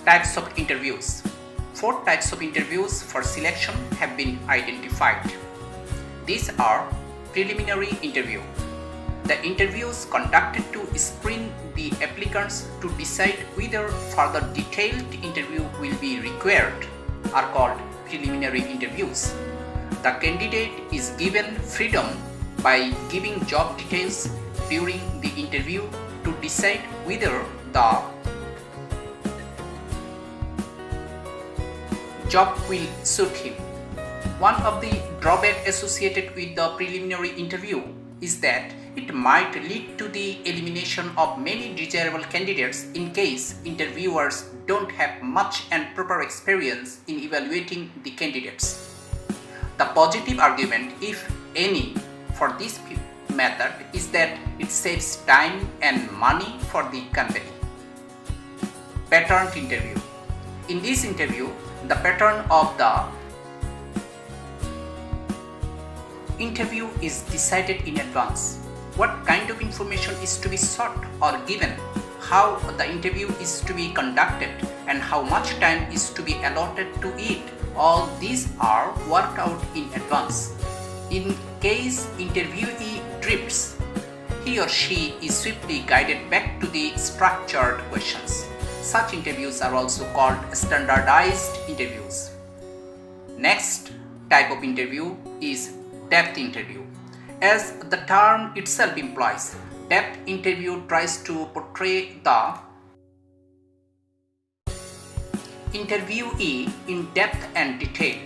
Types of interviews. 4 types of interviews for selection have been identified. These are preliminary interview. The interviews conducted to screen the applicants to decide whether further detailed interview will be required are called preliminary interviews. The candidate is given freedom by giving job details during the interview to decide whether the job will suit him. One of the drawbacks associated with the preliminary interview is that it might lead to the elimination of many desirable candidates in case interviewers don't have much and proper experience in evaluating the candidates. The positive argument, if any, for this method is that it saves time and money for the company. Patterned interview. In this interview, the pattern of the interview is decided in advance. What kind of information is to be sought or given, how the interview is to be conducted, and how much time is to be allotted to it. All these are worked out in advance. In case interviewee drifts, he or she is swiftly guided back to the structured questions. Such interviews are also called standardized interviews. Next type of interview is depth interview. As the term itself implies, depth interview tries to portray the interviewee in depth and detail.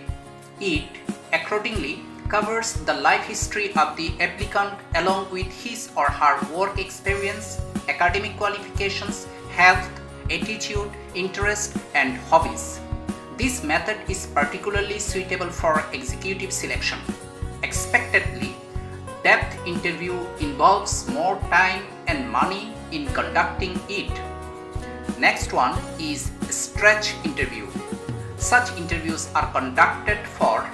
It accordingly covers the life history of the applicant along with his or her work experience, academic qualifications, health, attitude, interest, and hobbies. This method is particularly suitable for executive selection. Expectedly, depth interview involves more time and money in conducting it. Next one is stretch interview. Such interviews are conducted for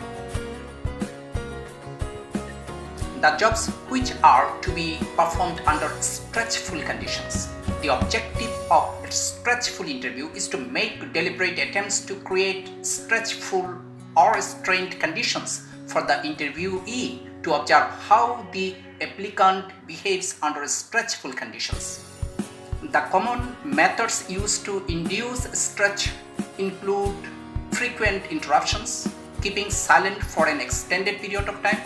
the jobs which are to be performed under stretchful conditions. The objective of a stretchful interview is to make deliberate attempts to create stretchful or strained conditions for the interviewee to observe how the applicant behaves under stretchful conditions. The common methods used to induce stretch include frequent interruptions, keeping silent for an extended period of time,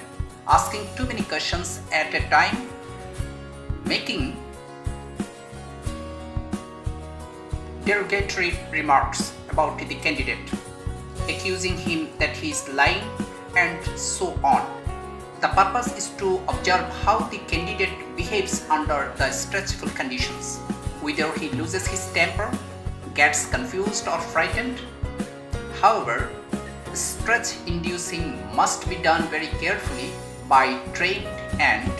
asking too many questions at a time, making derogatory remarks about the candidate, accusing him that he is lying, and so on. The purpose is to observe how the candidate behaves under the stretchful conditions, whether he loses his temper, gets confused or frightened. However, stretch inducing must be done very carefully by trained and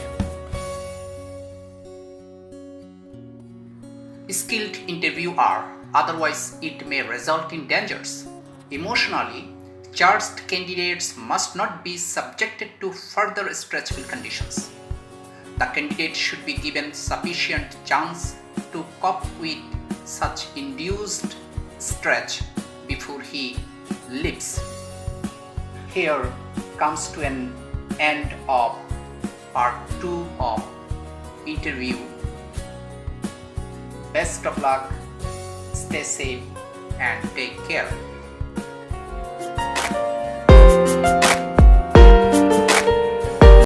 skilled interviewer, otherwise it may result in dangers. Emotionally charged candidates must not be subjected to further stretchful conditions. The candidate should be given sufficient chance to cope with such induced stretch before he leaves. Here comes to an end of part 2 of interview. Best of luck, stay safe and take care.